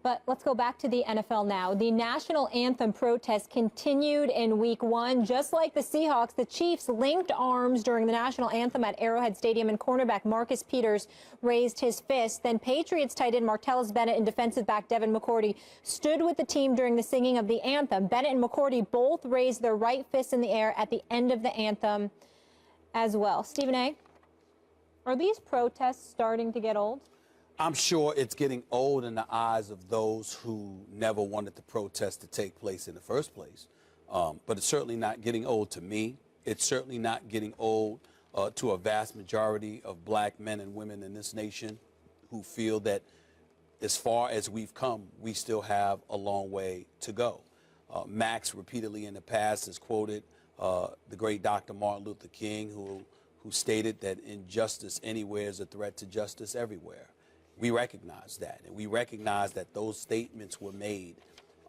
But let's go back to the NFL now. The national anthem protest continued in week one. Just like the Seahawks, the Chiefs linked arms during the national anthem at Arrowhead Stadium, and cornerback Marcus Peters raised his fist. Then Patriots tight end Martellus Bennett and defensive back Devin McCourty stood with the team during the singing of the anthem. Bennett and McCourty both raised their right fists in the air at the end of the anthem as well. Stephen A., are these protests starting to get old? I'm sure it's getting old in the eyes of those who never wanted the protest to take place in the first place. But it's certainly not getting old to me. It's certainly not getting old to a vast majority of black men and women in this nation who feel that as far as we've come, we still have a long way to go. Max repeatedly in the past has quoted the great Dr. Martin Luther King, who stated that injustice anywhere is a threat to justice everywhere. We recognize that, and we recognize that those statements were made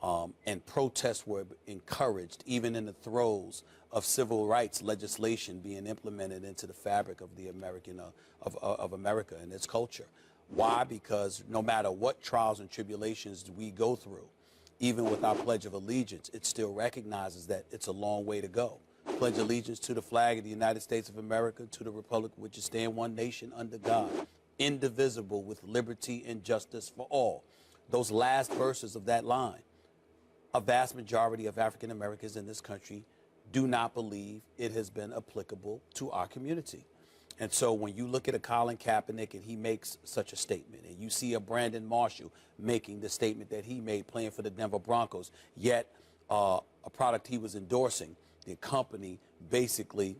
and protests were encouraged, even in the throes of civil rights legislation being implemented into the fabric of the of America and its culture. Why? Because no matter what trials and tribulations we go through, even with our Pledge of Allegiance, it still recognizes that it's a long way to go. Pledge allegiance to the flag of the United States of America, to the republic which is stand one nation under God, indivisible, with liberty and justice for all. Those last verses of that line, a vast majority of African Americans in this country do not believe it has been applicable to our community. And so when you look at a Colin Kaepernick and he makes such a statement, and you see a Brandon Marshall making the statement that he made playing for the Denver Broncos, yet a product he was endorsing, the company basically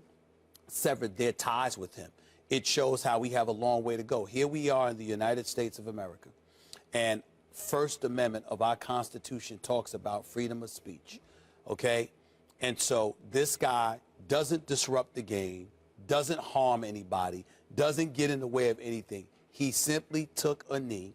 severed their ties with him. It shows how we have a long way to go. Here we are in the United States of America, and First Amendment of our Constitution talks about freedom of speech, okay? And so this guy doesn't disrupt the game, doesn't harm anybody, doesn't get in the way of anything. He simply took a knee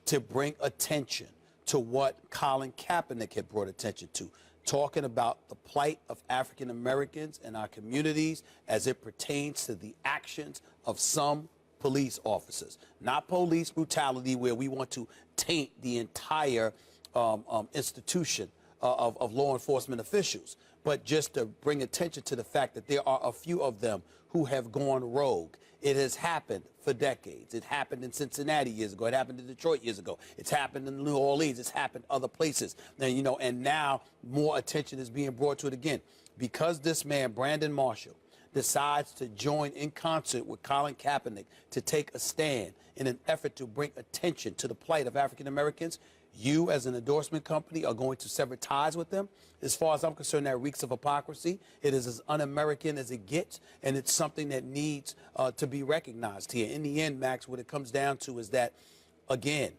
to bring attention to what Colin Kaepernick had brought attention to, talking about the plight of African Americans in our communities as it pertains to the actions of some police officers. Not police brutality where we want to taint the entire institution of law enforcement officials, but just to bring attention to the fact that there are a few of them who have gone rogue. It has happened for decades. It happened in Cincinnati years ago. It happened in Detroit years ago. It's happened in New Orleans. It's happened other places. And, you know, and now more attention is being brought to it again. Because this man, Brandon Marshall, decides to join in concert with Colin Kaepernick to take a stand in an effort to bring attention to the plight of African Americans, you as an endorsement company are going to sever ties with them. As far as I'm concerned, that reeks of hypocrisy. It is as un-American as it gets, and it's something that needs to be recognized here. In the end, Max, what it comes down to is that, again,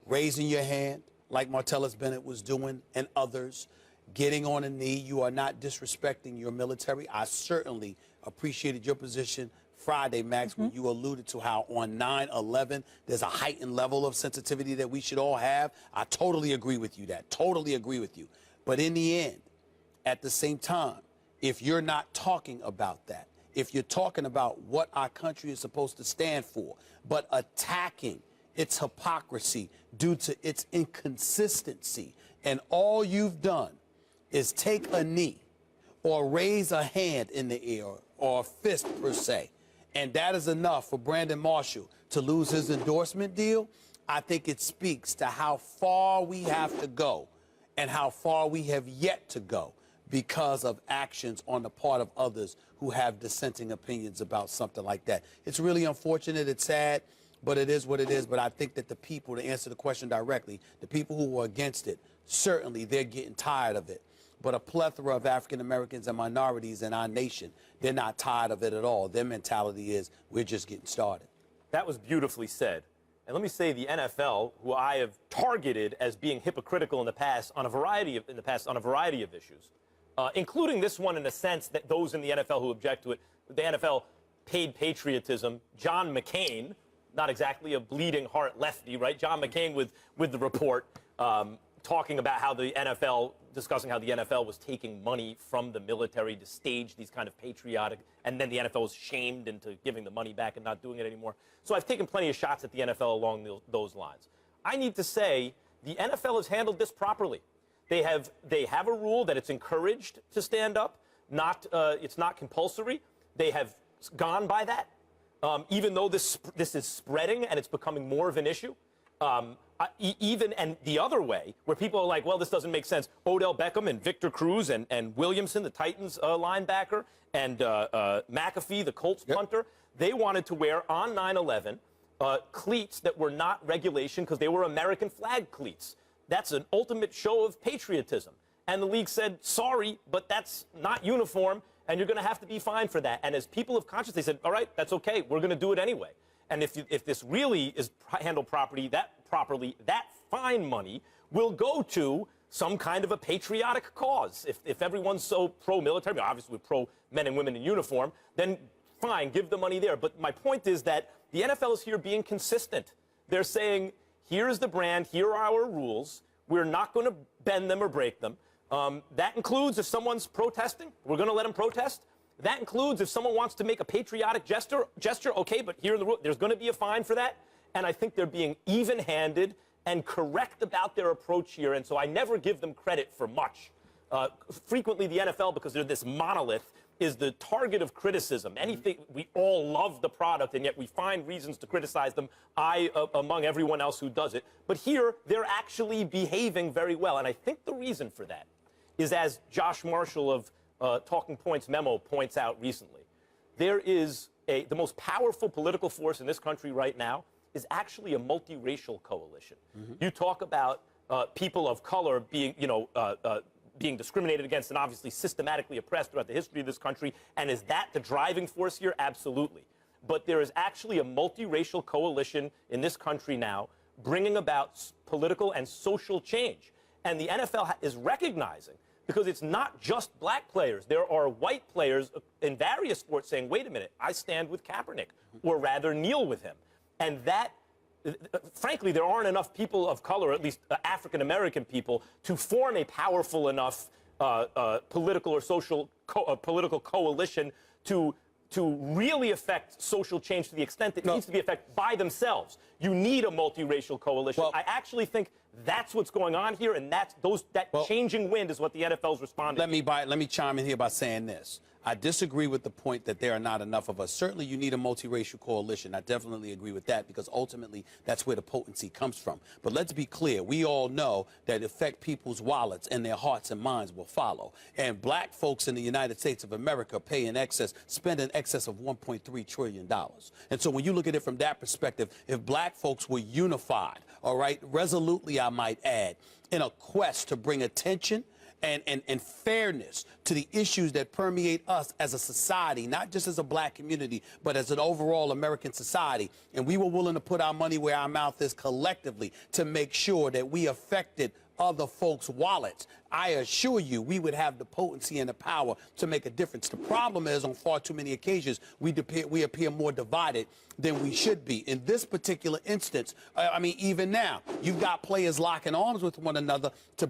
raising your hand like Martellus Bennett was doing and others, getting on a knee. You are not disrespecting your military. I certainly appreciated your position Friday, Max, when you alluded to how on 9/11 there's a heightened level of sensitivity that we should all have. I totally agree with you that. Totally agree with you. But in the end, at the same time, if you're not talking about that, if you're talking about what our country is supposed to stand for, but attacking its hypocrisy due to its inconsistency, and all you've done is take a knee or raise a hand in the air or a fist per se, and that is enough for Brandon Marshall to lose his endorsement deal, I think it speaks to how far we have to go and how far we have yet to go because of actions on the part of others who have dissenting opinions about something like that. It's really unfortunate, it's sad, but it is what it is. But I think that the people, to answer the question directly, the people who were against it, certainly they're getting tired of it. But a plethora of African Americans and minorities in our nation, they're not tired of it at all. Their mentality is, we're just getting started. That was beautifully said. And let me say the NFL, who I have targeted as being hypocritical in the past on a variety of issues, including this one in the sense that those in the NFL who object to it, the NFL paid patriotism. John McCain, not exactly a bleeding heart lefty, right? John McCain with the report, talking about how the NFL, discussing how the NFL was taking money from the military to stage these kind of patriotic, and then the NFL was shamed into giving the money back and not doing it anymore. So I've taken plenty of shots at the NFL along those lines. I need to say the NFL has handled this properly. They have a rule that it's encouraged to stand up, it's not compulsory. They have gone by that, even though this is spreading and it's becoming more of an issue. And the other way, where people are like, well, this doesn't make sense. Odell Beckham and Victor Cruz and Williamson, the Titans linebacker, and McAfee, the Colts punter, they wanted to wear on 9/11 cleats that were not regulation because they were American flag cleats. That's an ultimate show of patriotism. And the league said, sorry, but that's not uniform, and you're going to have to be fined for that. And as people of conscience, they said, all right, that's okay. We're going to do it anyway. And if this really is handled properly, that fine money will go to some kind of a patriotic cause. If everyone's so pro-military, obviously we're pro-men and women in uniform, then fine, give the money there. But my point is that the NFL is here being consistent. They're saying, here's the brand, here are our rules. We're not going to bend them or break them. That includes if someone's protesting, we're going to let them protest. That includes if someone wants to make a patriotic gesture, okay, but here in the rule, there's going to be a fine for that. And I think they're being even-handed and correct about their approach here. And so I never give them credit for much. Frequently, the NFL, because they're this monolith, is the target of criticism. Anything, we all love the product, and yet we find reasons to criticize them, among everyone else who does it. But here, they're actually behaving very well. And I think the reason for that is, as Josh Marshall of Talking Points Memo points out recently, there is the most powerful political force in this country right now is actually a multiracial coalition. You talk about people of color being, being discriminated against and obviously systematically oppressed throughout the history of this country. And is that the driving force here? Absolutely. But there is actually a multiracial coalition in this country now bringing about political and social change. And the NFL is recognizing, because it's not just black players. There are white players in various sports saying, wait a minute, I stand with Kaepernick, or rather kneel with him. And that, frankly, there aren't enough people of color, at least African-American people, to form a powerful enough political or social political coalition to really affect social change to the extent that it needs to be affected by themselves. You need a multiracial coalition. Well, I actually think that's what's going on here, and that changing wind is what the NFL's responding to. Let me chime in here by saying this. I disagree with the point that there are not enough of us. Certainly you need a multiracial coalition. I definitely agree with that, because ultimately that's where the potency comes from. But let's be clear. We all know that affect people's wallets and their hearts and minds will follow. And black folks in the United States of America spend in excess of $1.3 trillion. And so when you look at it from that perspective, if black folks were unified, all right, resolutely, I might add, in a quest to bring attention and fairness to the issues that permeate us as a society, not just as a black community, but as an overall American society. And we were willing to put our money where our mouth is collectively to make sure that we affected other folks' wallets. I assure you, we would have the potency and the power to make a difference. The problem is, on far too many occasions, we appear more divided than we should be. In this particular instance, I mean, even now, you've got players locking arms with one another to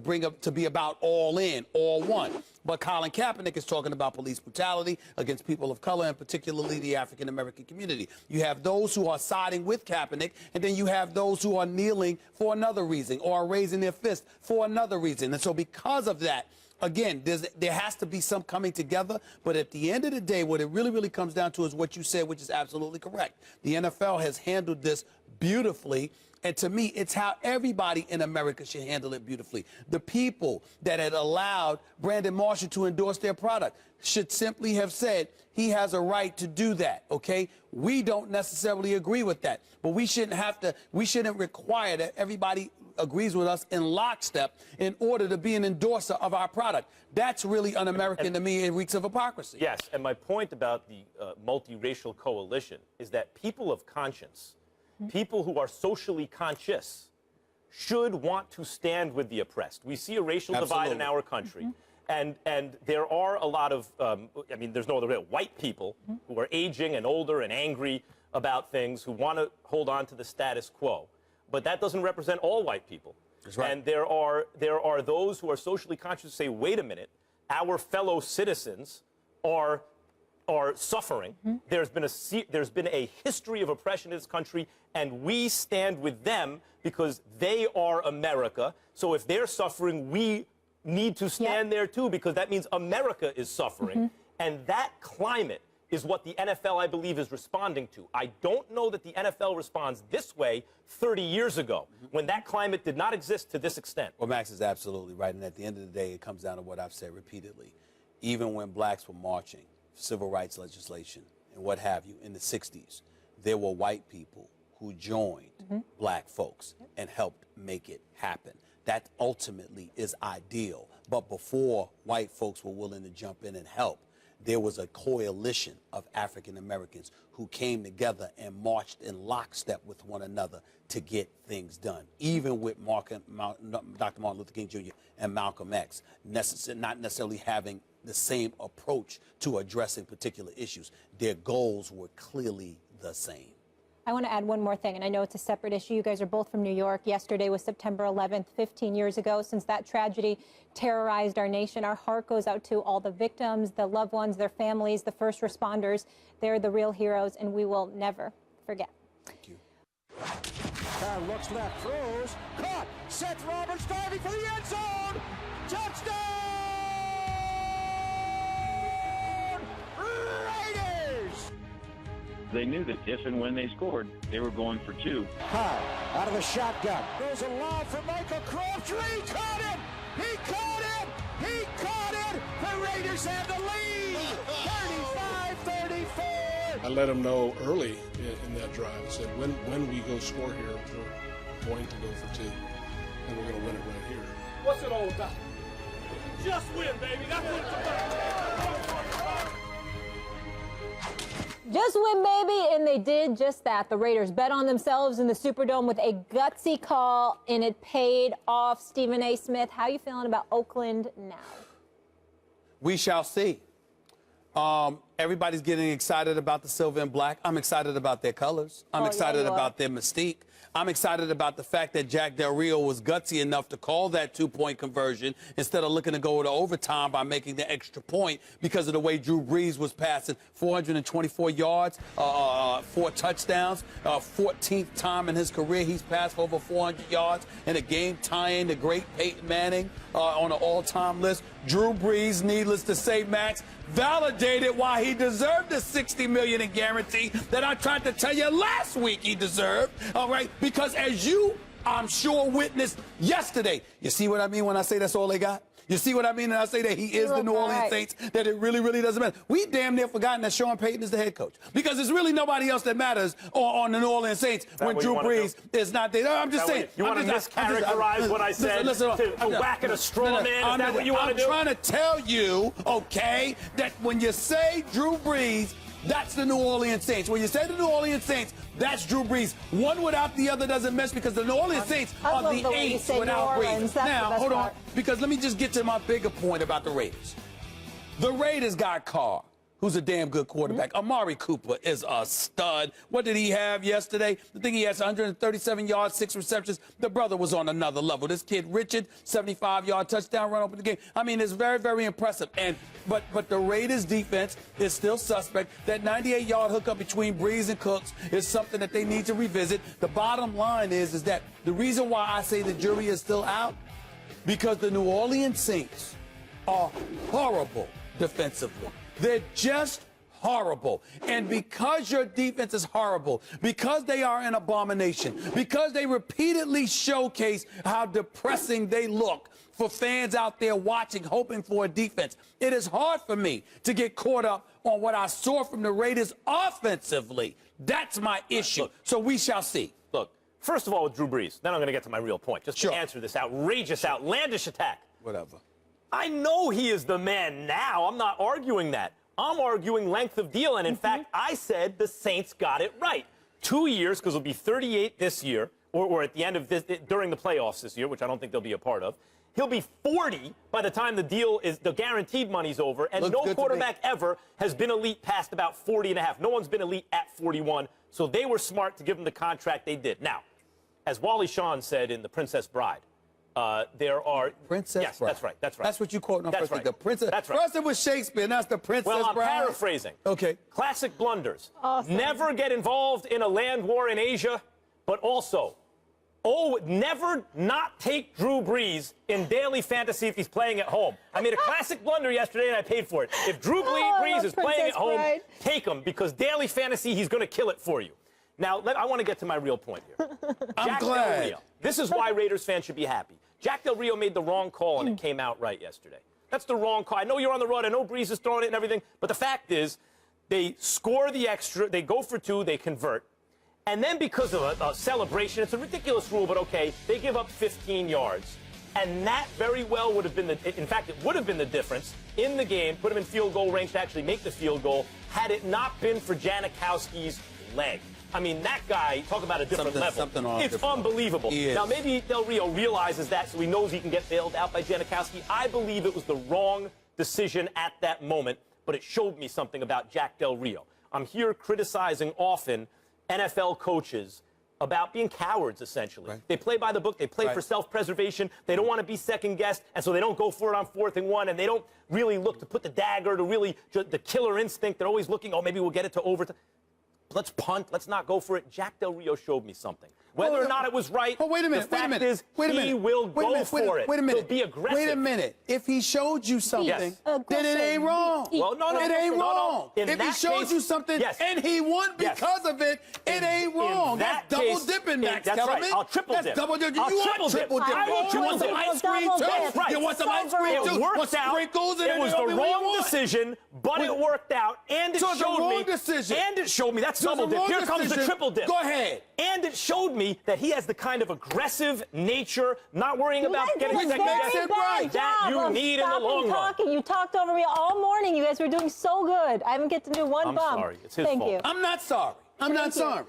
be about all in, all one. But Colin Kaepernick is talking about police brutality against people of color, and particularly the African-American community. You have those who are siding with Kaepernick, and then you have those who are kneeling for another reason or are raising their fist for another reason. And so because of that, again, there has to be some coming together. But at the end of the day, what it really comes down to is what you said, which is absolutely correct. The NFL has handled this beautifully. And to me, it's how everybody in America should handle it beautifully. The people that had allowed Brandon Marshall to endorse their product should simply have said, he has a right to do that, okay? We don't necessarily agree with that, but we shouldn't require that everybody agrees with us in lockstep in order to be an endorser of our product. That's really un-American to me. It reeks of hypocrisy. Yes, and my point about the multiracial coalition is that people of conscience, people who are socially conscious, should want to stand with the oppressed. We see a racial divide in our country. And there are a lot of, I mean, there's no other way, white people who are aging and older and angry about things, who want to hold on to the status quo. But that doesn't represent all white people. That's right. And there are those who are socially conscious who say, wait a minute, our fellow citizens are are suffering. There's been a history of oppression in this country, and we stand with them because they are America. So if they're suffering, we need to stand there too, because that means America is suffering. And that climate is what the NFL, I believe, is responding to. I don't know that the NFL responds this way 30 years ago, when that climate did not exist to this extent. Well, Max is absolutely right. And at the end of the day, it comes down to what I've said repeatedly. Even when blacks were marching, civil rights legislation, and what have you, in the 60s, there were white people who joined black folks and helped make it happen. That ultimately is ideal. But before white folks were willing to jump in and help, there was a coalition of African Americans who came together and marched in lockstep with one another to get things done. Even with Dr. Martin Luther King Jr. and Malcolm X, not necessarily having the same approach to addressing particular issues, their goals were clearly the same. I want to add one more thing, and I know it's a separate issue. You guys are both from New York. Yesterday was September 11th, 15 years ago, since that tragedy terrorized our nation. Our heart goes out to all the victims, the loved ones, their families, the first responders. They're the real heroes, and we will never forget. Thank you. Carr looks left, throws, caught. Seth Roberts diving for the end zone. Touchdown! Raiders! They knew that if and when they scored, they were going for two. Carr out of the shotgun. Goes a lob for Michael Crabtree. Caught it! He caught it! He caught it! The Raiders have the lead! 35-34! I let them know early in that drive. I said, when we go score here, we're going to go for two, and we're going to win it right here. What's it all about? Just win, baby. That's what it's about. Just win, baby, and they did just that. The Raiders bet on themselves in the Superdome with a gutsy call, and it paid off. Stephen A. Smith, how are you feeling about Oakland now? We shall see. Everybody's getting excited about the silver and black. I'm excited about their colors. I'm excited about their mystique. I'm excited about the fact that Jack Del Rio was gutsy enough to call that two-point conversion instead of looking to go to overtime by making the extra point because of the way Drew Brees was passing. 424 yards, 4 touchdowns, 14th time in his career he's passed for over 400 yards in a game, tying the great Peyton Manning on an all-time list. Drew Brees, needless to say, Max, validated why he deserved the $60 million in guarantee that I tried to tell you last week he deserved, all right? Because as you, I'm sure, witnessed yesterday, you see what I mean when I say that's all they got? You see what I mean when I say that he is the New Orleans Saints, that it really, really doesn't matter? We damn near forgotten that Sean Payton is the head coach because there's really nobody else that matters on the New Orleans Saints when Drew Brees is not there. I'm just saying. You want to mischaracterize what I said to whack at a straw man? Is that what you want to do? I'm trying to tell you, okay, that when you say Drew Brees, that's the New Orleans Saints. When you say the New Orleans Saints, that's Drew Brees. One without the other doesn't mesh because the New Orleans Saints are the eighth without Brees. Now, hold on, because let me just get to my bigger point about the Raiders. The Raiders got Carr, who's a damn good quarterback. Amari Cooper is a stud. What did he have yesterday? I think he has 137 yards, 6 receptions. The brother was on another level. This kid, Richard, 75-yard touchdown run open the game. I mean, it's very, very impressive. But the Raiders' defense is still suspect. That 98-yard hookup between Brees and Cooks is something that they need to revisit. The bottom line is that the reason why I say the jury is still out, because the New Orleans Saints are horrible defensively. They're just horrible. And because your defense is horrible, because they are an abomination, because they repeatedly showcase how depressing they look for fans out there watching, hoping for a defense, it is hard for me to get caught up on what I saw from the Raiders offensively. That's my issue. Look, so we shall see. Look, first of all, with Drew Brees, then I'm going to get to my real point. Just to answer this outrageous, outlandish attack. Whatever. I know he is the man now. I'm not arguing that. I'm arguing length of deal. And in fact, I said the Saints got it right. 2 years, because he'll be 38 this year, or at the end of this, during the playoffs this year, which I don't think they'll be a part of. He'll be 40 by the time the deal is, the guaranteed money's over. And no quarterback ever has been elite past about 40 and a half. No one's been elite at 41. So they were smart to give him the contract they did. Now, as Wally Shawn said in The Princess Bride, There are Princess Yes, Bride. that's right. That's right. That's what you quote on That's first. right. The princess. That's right. First it was Shakespeare. Now it's the Princess Well, I'm Bride. paraphrasing. Okay. Classic blunders. Awesome. Never get involved in a land war in Asia, but also, never not take Drew Brees in daily fantasy if he's playing at home. I made a classic blunder yesterday and I paid for it. If Drew Brees is playing at home, take him because daily fantasy, he's going to kill it for you. Now, I want to get to my real point here. I'm glad. Del Rio. This is why Raiders fans should be happy. Jack Del Rio made the wrong call and it came out right yesterday. That's the wrong call. I know you're on the road. I know Brees is throwing it and everything. But the fact is, they score the extra. They go for 2. They convert. And then because of a celebration, it's a ridiculous rule, but okay, they give up 15 yards. And that very well would have been in fact, it would have been the difference in the game, put him in field goal range to actually make the field goal, had it not been for Janikowski's leg. I mean, that guy, talk about a different level. It's unbelievable. Now, maybe Del Rio realizes that, so he knows he can get bailed out by Janikowski. I believe it was the wrong decision at that moment, but it showed me something about Jack Del Rio. I'm here criticizing often NFL coaches about being cowards, essentially. Right. They play by the book. They play for self-preservation. They don't want to be second-guessed, and so they don't go for it on 4th and 1, and they don't really look to put the dagger, to really the killer instinct. They're always looking, oh, maybe we'll get it to overtime. Let's punt. Let's not go for it. Jack Del Rio showed me something. Whether or not it was right, wait a minute, the fact is he will go for it. Wait a minute. He'll be aggressive. Wait a minute. If he showed you something, Yes. then it ain't wrong. Well, no, it ain't wrong. In If he that showed case, you something yes. and he won because of it, it ain't wrong. in That's that double case, dipping, Max that's Kellerman. right. I'll triple dip. That's double dip. I'll You triple want triple dip. dip? I will You triple want some dip. ice cream Double too? dip. Right. You want some ice cream It too? Want worked some out. sprinkles and It was the everything you wrong want? decision, but it worked out, and it So it's the showed me. wrong decision. And it showed me that's So it's double the dip. wrong Here comes the decision. triple dip. Go ahead. And it showed me that he has the kind of aggressive nature, not worrying about getting Which second makes guessed, it right. that you need in the long run. You talked over me all morning. You guys were doing so good. I haven't get to do one I'm bump. sorry. It's his Thank fault. you. I'm not sorry. I'm not sorry.